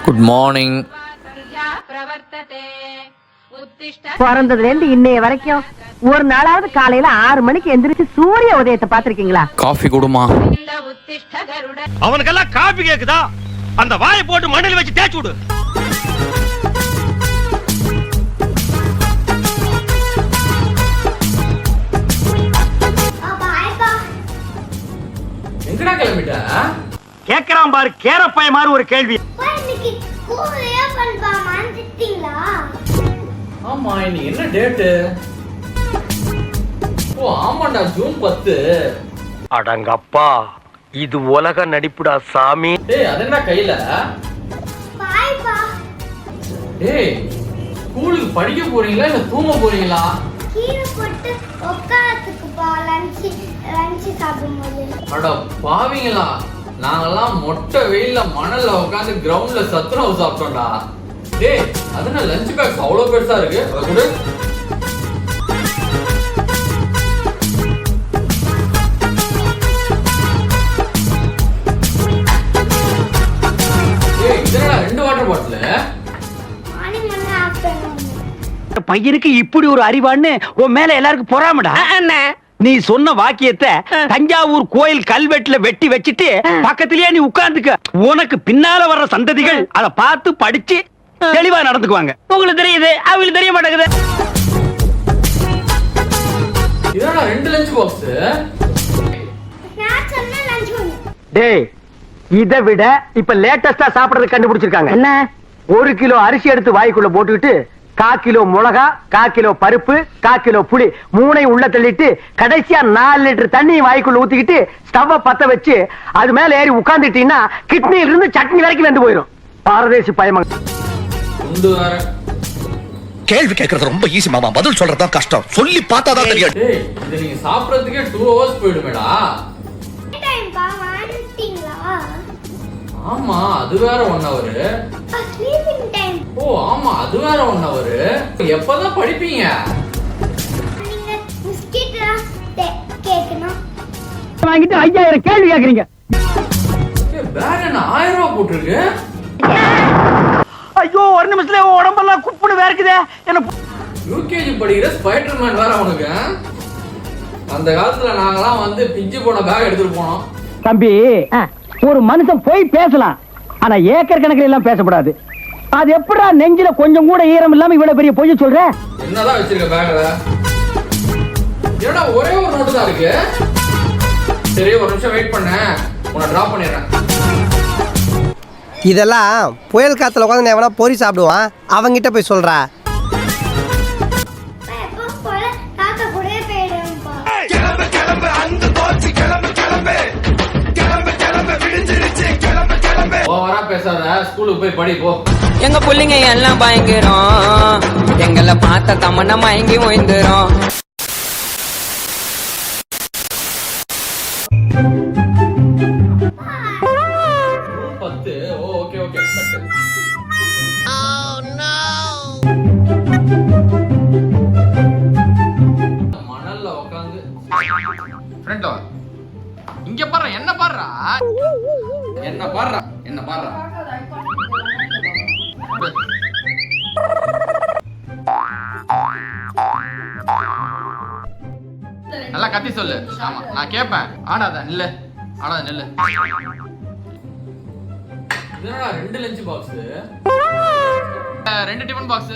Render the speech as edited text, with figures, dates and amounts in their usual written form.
Good morning. பிறந்ததுல இருந்து இன்னைய வரைக்கும் ஒரு நாளாவது காலையில 6 மணிக்கு எந்திரிச்சு சூரிய உதயத்தை பாத்திருக்கீங்களா? காஃபி குடுமா. அவனுக்கெல்லாம் காபி கேக்குதா? அந்த வாயை போட்டு மண்ணில் வச்சு தேய்ச்சு விடு. எங்கடா கிளம்பிட்ட? கேக்குறான் பாரு கேரப்பாய மாதிரி ஒரு கேள்வி. ஆமா இன்னைக்கு என்ன டேட்டு? ஓ ஆமாண்டா ஜூன் 10. அடங்கப்பா இது உலக நடிப்புடா சாமி. டேய் அதென்ன கையில? டேய் ஸ்கூலுக்கு படிக்க போறீங்களா இல்ல தூங்க போறீங்களா? கீரை போட்டு உட்காரத்துக்கு பா லஞ்ச் சாப்பிடும்போது. அட பாவீங்களா, நாங்கெல்லாம் மொட்டை வெயில்ல மணல்ல உட்காந்து கிரவுண்ட்ல சத்துணவு சாப்பிட்டோம்டா. டேய் அதனால லஞ்ச் பேக்ஸ் அவ்வளவு பெருசா இருக்கு. அத கொடு. டேய் இதென்னடா 2 வாட்டர் பாட்டில்? பையனுக்கு இப்படி ஒரு அறிவான்னு உன் மேல எல்லாருக்கும் பொறாமடா. நீ சொன்ன வாக்கியத்தை தஞ்சாவூர் கோயில் கல்வெட்டுல வெட்டி வச்சிட்டு பக்கத்திலேயே நீ உட்கார்ந்துக்க. உனக்கு பின்னால வர்ற சந்ததிகள் அத பார்த்து படிச்சு தெளிவா நடந்துக்குவாங்க. உங்களுக்கு தெரியுது, அவங்களுக்கு தெரிய மாட்டேங்குது. இதென்னடா 2 லஞ்ச் பாக்ஸ்? டேய் இத விட இப்ப லேட்டஸ்டா சாப்பிடுறது கண்டுபிடிச்சிருக்காங்க. என்ன? 1 கிலோ அரிசி எடுத்து வாய்க்குள்ள போட்டுக்கிட்டு 1/4 கிலோ மிளகா, 1/4 கிலோ பருப்பு, 1/4 கிலோ புளி 3ஐயும் உள்ள தள்ளிட்டு கடைசியா 4 லிட்டர் தண்ணி வாய்க்குள்ள ஊத்திக்கிட்டு ஸ்டவ் பத்த வச்சு அது மேல ஏறி உட்கார்ந்துட்டீங்கன்னா கிட்னில இருந்து சட்னி வரைக்கும் வெந்து போயிடும். பாரதேசி பயமங்க. கேள்வி கேட்கறது ரொம்ப ஈஸி மாமா, பதில் சொல்றதுதான் கஷ்டம். சொல்லி பார்த்தா தான் தெரியும். டேய் இது நீங்க சாப்பிடுறதுக்கே 2 hours போய்டுமேடா. ஆமா அது வேற 1 hour. Sleeping time. ஓ ஆமா அது வேற 1 hour. எப்பதான் படிப்பீங்க? நீங்க பிஸ்கெட் கேக்கணும். வாங்கிட்டு 5000 கேள்வி கேக்குறீங்க. பேக் என்ன 1000 ரூபாய் போட்டுருக்கு? ஐயோ ஒரு நிமிஷத்துல உடம்பெல்லாம் குப்புன்னு வேர்க்குதே. என்ன யூகேஜி படிக்கிற ஸ்பைடர்மேன் வேற உனக்கு. அந்த காலத்துல நாங்கலாம் வந்து பிஞ்சு போன பேக் எடுத்துட்டு போனோம். தம்பி ஒரு மனுஷன் போய் பேசலாம், ஆனா ஏக்கர் கணக்கில் எல்லாம் பேசக்கூடாது. அது எப்படா நெஞ்சில கொஞ்சம் கூட ஈரம் இல்லாம இவ்வளவு பெரிய பொய் சொல்ற? என்னதான் வச்சிருக்க பேக்ல? என்னடா ஒரே ஒரு நோட்டு தான் இருக்கு. சரி ஒரு நிமிஷம் வெயிட் பண்ண, உன்னை டிராப் பண்ணிடுறேன். இதெல்லாம் புயல் காத்துல உட்காந்து எவனா பொறி சாப்பிடுவான், அவங்கிட்ட போய் சொல்றா. எப்போ போல காக்கா கூடவே போயிடும்பா. கிளம்பு கிளம்பு அந்த போச்சு, கிளம்பு கிளம்பு கிளம்பு கிளம்பு விடிஞ்சிருச்சு, கிளம்பு கிளம்பு. ஓவரா பேசாத, ஸ்கூலுக்கு போய் படி போ. எங்க புள்ளிங்க எல்லாம் பயங்கரம், எங்களை பார்த்த தமன்னா மயங்கி ஓய்ந்துரும். Okay okay cut. மணல்ல உட்கார்ந்து ஃப்ரெண்டோ இங்க பாரு, என்ன பாருடா, என்ன பாருடா, என்ன பாருடா. நல்லா கத்தி சொல்லு. ஆமா நான் கேட்பேன். ஆடாத நில்லு, ஆடாத நில்லு. இதனடா 2 லஞ்ச் பாக்ஸ், 2 டிஃபன் பாக்ஸ்.